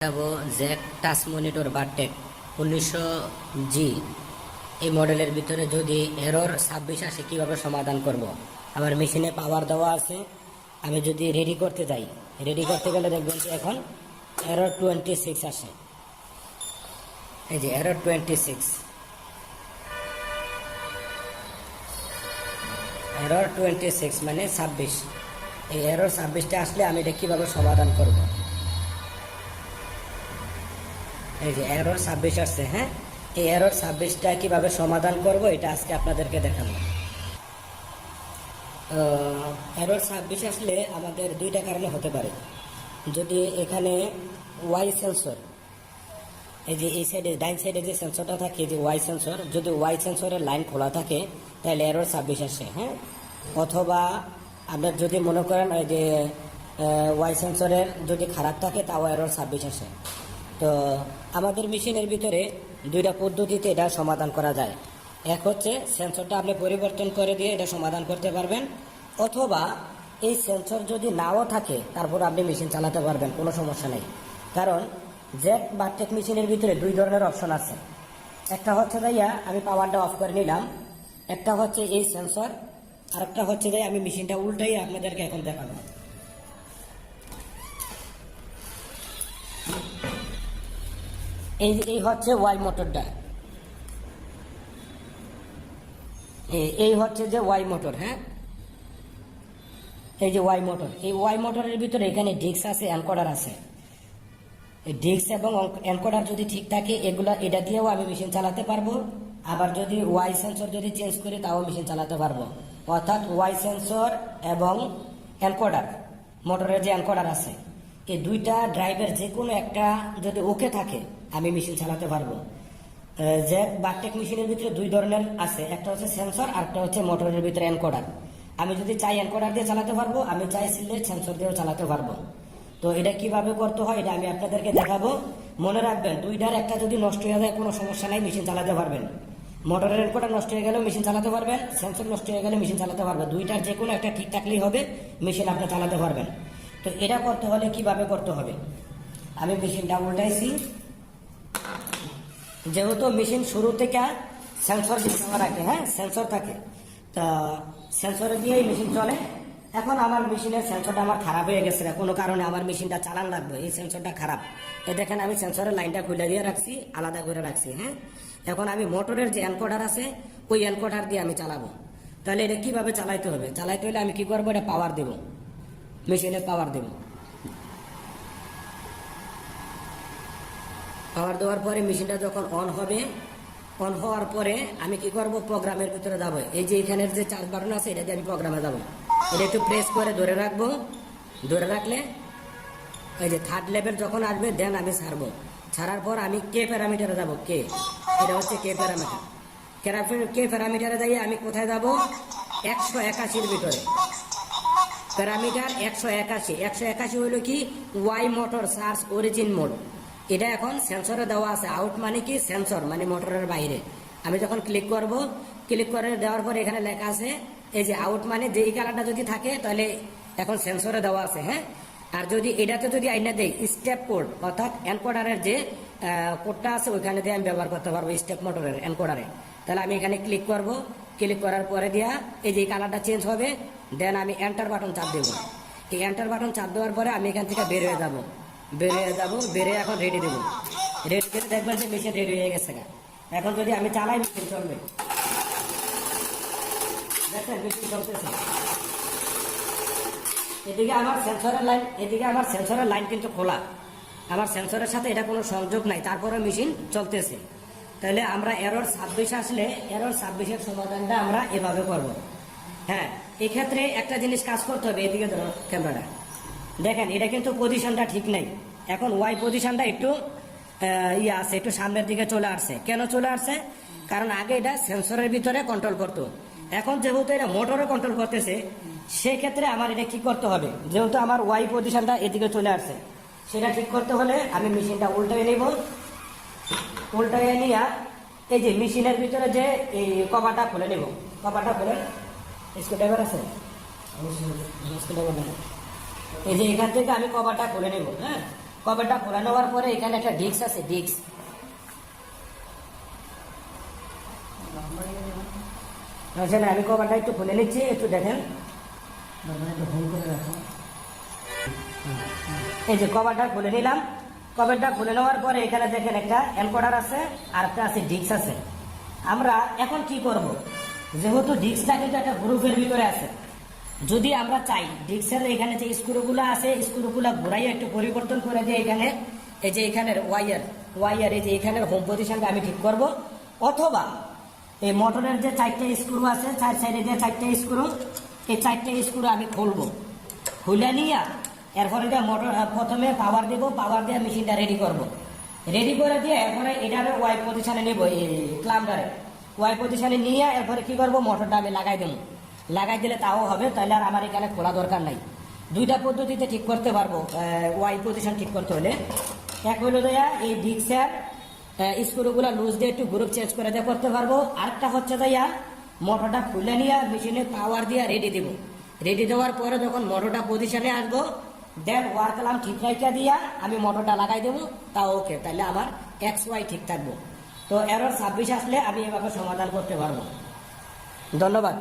দেখাবো Jack touch monitor বারটেক 1900G। এই মডেলের ভিতরে যদি এরর 26 আসে কিভাবে সমাধান করব। আমার মেশিনে পাওয়ার দেওয়া আছে, আমি যদি রেডি করতে যাই, রেডি করতে গেলে দেখবেন যে এখন এরর 26 আসে। এই যে এরর 26, এরর 26 মানে 26। এই এরর 26টা আসলে আমি এটা কিভাবে সমাধান করব। এই যে এরর 26 আসছে, হ্যাঁ, এই এরর 26টা কিভাবে সমাধান করব এটা আজকে আপনাদেরকে দেখাবো। এরর 26 আসলে আমাদের দুইটা কারণে হতে পারে। যদি এখানে ওয়াই সেন্সর, এই যে এই সাইডে ডাইন সাইডে যে সেন্সরটা থাকে, যে ওয়াই সেন্সর, যদি ওয়াই সেন্সরের লাইন খোলা থাকে তাহলে এরর 26 আসে, হ্যাঁ। অথবা আপনার যদি মনে করেন ওই যে ওয়াই সেন্সরের যদি খারাপ থাকে তাও এরর 26 আসে। তো আমাদের মেশিনের ভিতরে দুইটা পদ্ধতিতে এটা সমাধান করা যায়। এক হচ্ছে সেন্সরটা আপনি পরিবর্তন করে দিয়ে এটা সমাধান করতে পারবেন, অথবা এই সেন্সর যদি নাও থাকে তারপর আপনি মেশিন চালাতে পারবেন, কোনো সমস্যা নেই। কারণ জ্যাক বারটেক মেশিনের ভিতরে দুই ধরনের অপশন আছে। একটা হচ্ছে ভাইয়া আমি পাওয়ারটা অফ করে নিলাম, একটা হচ্ছে এই সেন্সর, আর একটা হচ্ছে যে আমি মেশিনটা উল্টাই আপনাদেরকে এখন দেখাবো। এই হচ্ছে ওয়াই মোটরটা, এই হচ্ছে যে ওয়াই মোটর, হ্যাঁ, এই যে ওয়াই মোটর। এই ওয়াই মোটরের ভিতরে এখানে ডিস্ক আছে, এনকোডার আছে। এই ডিস্ক এবং এনকোডার যদি ঠিক থাকে এটা দিয়েও আমি মেশিন চালাতে পারবো। আবার যদি ওয়াই সেন্সর যদি চেঞ্জ করি তাও মেশিন চালাতে পারবো। অর্থাৎ ওয়াই সেন্সর এবং এনকোডার, মোটরের যে এনকোডার আছে, এই দুইটা ড্রাইভের যে কোনো একটা যদি ওকে থাকে আমি মেশিন চালাতে পারবো। যে বারটেক মেশিনের ভিতরে দুই ধরনের আছে, একটা হচ্ছে সেন্সর আর একটা হচ্ছে মোটরের ভিতরে এনকোডার। আমি যদি চাই এনকোডার দিয়ে চালাতে পারবো, আমি চাই সেন্সর দিয়েও চালাতে পারবো। তো এটা কিভাবে করতে হয় এটা আমি আপনাদেরকে দেখাবো। মনে রাখবেন দুইটার একটা যদি নষ্ট হয়ে যায় কোনো সমস্যা নাই, মেশিন চালাতে পারবেন। মোটরের এনকোডার নষ্ট হয়ে গেলেও মেশিন চালাতে পারবেন, সেন্সর নষ্ট হয়ে গেলে মেশিন চালাতে পারবেন। দুইটার যে কোনো একটা ঠিক থাকলেই হবে, মেশিন আপনি চালাতে পারবেন। তো এটা করতে হলে কিভাবে করতে হবে, আমি মেশিনটা উল্টাইছি। যেহেতু মেশিন শুরু থেকে সেন্সর রাখে, হ্যাঁ, সেন্সর থাকে, তা সেন্সরে দিয়েই মেশিন চলে। এখন আমার মেশিনের সেন্সরটা আমার খারাপ হয়ে গেছে, কোনো কারণে আমার মেশিনটা চালান লাগবে, এই সেন্সরটা খারাপ। দেখেন আমি সেন্সরের লাইনটা খুলে দিয়ে রাখছি, আলাদা করে রাখছি, হ্যাঁ। এখন আমি মোটরের যে এনকোডার আছে ওই এনকোডার দিয়ে আমি চালাবো। তাহলে এটা কিভাবে চালাইতে হবে, চালাইতে হলে আমি কি করবো, এটা পাওয়ার দেব, মেশিনের পাওয়ার দেব। পাওয়ার দেওয়ার পরে মেশিনটা যখন অন হবে, অন হওয়ার পরে আমি কি করব, প্রোগ্রামের ভিতরে যাবো। এই যে এখানের যে চার্জ বাটন আছে এটা দিয়ে আমি প্রোগ্রামে যাবো। এটা একটু প্রেস করে ধরে রাখবো, ধরে রাখলে এই যে থার্ড লেভেল যখন আসবে দেন আমি ছাড়বো। ছাড়ার পর আমি কে প্যারামিটারে যাবো, কে, এটা হচ্ছে কে প্যারামিটার। কে প্যারামিটারে যাই আমি কোথায় যাব, 181-র ভিতরে প্যারামিটার 181। 181 হইল কি, Y motor search origin mode. এটা এখন সেন্সরে দেওয়া আছে। আউট মানে কি, সেন্সর মানে মোটরের বাইরে। আমি যখন ক্লিক করব, ক্লিক করে দেওয়ার পর এখানে লেখা আছে এই যে আউট মানে যে এই কালারটা যদি থাকে তাহলে এখন সেন্সরে দেওয়া আছে, হ্যাঁ। আর যদি এটাতে যদি আইনা দেই স্টেপ কোড, অর্থাৎ এনকোডারের যে কোডটা আছে ওইখানে দিয়ে আমি ব্যবহার করতে পারবো, স্টেপ মোটরের এনকোডারে। তাহলে আমি এখানে ক্লিক করব, ক্লিক করার পরে দিয়া এই যে কালারটা চেঞ্জ হবে, দেন আমি এন্টার বাটন চাপ দেবো। এই এন্টার বাটন চাপ দেওয়ার পরে আমি এখান থেকে বের হয়ে যাবো, বেরে এখন রেডি দেবো। রেডি করে দেখবেন যে মেশিন রেডি হয়ে গেছে। এখন যদি আমি চালাই মেশিন চলবে, দেখছেন মেশিন চলতেছে। এদিকে আমার সেন্সরের লাইন কিন্তু খোলা, আমার সেন্সরের সাথে এটা কোনো সংযোগ নাই, তারপরে মেশিন চলতেছে। তাহলে আমরা এরর 26 আসলে এরর 26-এর সমাধানটা আমরা এভাবে করব। হ্যাঁ, এক্ষেত্রে একটা জিনিস কাজ করতে হবে। এদিকে ধরো ক্যামেরাটা, দেখেন এটা কিন্তু পজিশনটা ঠিক নাই। এখন ওয়াই পজিশনটা একটু আছে, একটু সামনের দিকে চলে আসছে। কেন চলে আসছে, কারণ আগে এটা সেন্সরের ভিতরে কন্ট্রোল করতো, এখন যেহেতু এটা মোটরে কন্ট্রোল করতেছে, সেক্ষেত্রে আমার এটা কি করতে হবে, যেহেতু আমার ওয়াই পজিশনটা এদিকে চলে আসছে, সেটা ঠিক করতে হলে আমি মেশিনটা উল্টায় নিব। উল্টায় নিয়ে এই যে মেশিনের ভিতরে যে এই কভারটা খুলে নেব, কভারটা খুলে, স্ক্রুড্রাইভার আছে, স্ক্রুড্রাইভার, এই যে এখান থেকে আমি কভারটা খুলে নেব, হ্যাঁ। কভারটা খোলা নেওয়ার পরে এখানে একটা ডিস্ক আছে, ডিস্ক আসলে আমি কভারটা একটু খুলে নিচ্ছি, একটু দেখেন, একটু হোল্ড করে রাখো। এই যে কভারটা খুলে নিলাম, কভারটা খুলে নেওয়ার পরে এখানে দেখেন একটা এনকোডার আছে আর একটা আছে ডিস্ক আছে। আমরা এখন কি করব, যেহেতু ডিস্কটা কিন্তু একটা গ্রুপের ভিতরে আছে, যদি আমরা চাই ডিস্কের এখানে যে স্ক্রুগুলো আছে স্ক্রুগুলো ঘুরাই একটু পরিবর্তন করে দিয়ে এখানে এই যে এখানের ওয়াইয়ার এই যে এখানের হোম পজিশনটা আমি ঠিক করব, অথবা এই মোটরের যে 4টে স্ক্রু আছে, 4 সাইডে যে 4টে স্ক্রু, এই 4টে স্ক্রু আমি খুলবো, খুলে নিয়ে এরপরে মোটর প্রথমে পাওয়ার দেবো, পাওয়ার দিয়ে মেশিনটা রেডি করব, রেডি করে দিয়ে এরপরে এটারে ওয়াই পজিশনে নেব, এই ক্লাম্পটারে ওয়াই পজিশনে নিয়ে এরপরে কি করব, মোটরটা আমি লাগাই দেবো, লাগাই দিলে তাও হবে, তাহলে আর আমার এখানে খোলা দরকার নাই। দুইটা পদ্ধতিতে ঠিক করতে পারবো ওয়াই পজিশন ঠিক করতে হলে। এক হলো দেয়া এই ডিস্কের স্ক্রুগুলো লুজ দিয়ে একটু গ্রুপ চেঞ্জ করে দিয়ে করতে পারবো, আরেকটা হচ্ছে দেয়া মোটরটা খুলে নিয়ে মেশিনে পাওয়ার দিয়ে রেডি দেবো, রেডি দেওয়ার পরে যখন মোটরটা পজিশনে আসবো দেন ওয়ার্ক আলাম ঠিক রাখা দিয়া আমি মোটরটা লাগাই দেবো, তাও ওকে, তাহলে আমার এক্স ওয়াই ঠিক থাকবো। তো এরর 26 আসলে আমি এভাবে সমাধান করতে পারবো। ধন্যবাদ।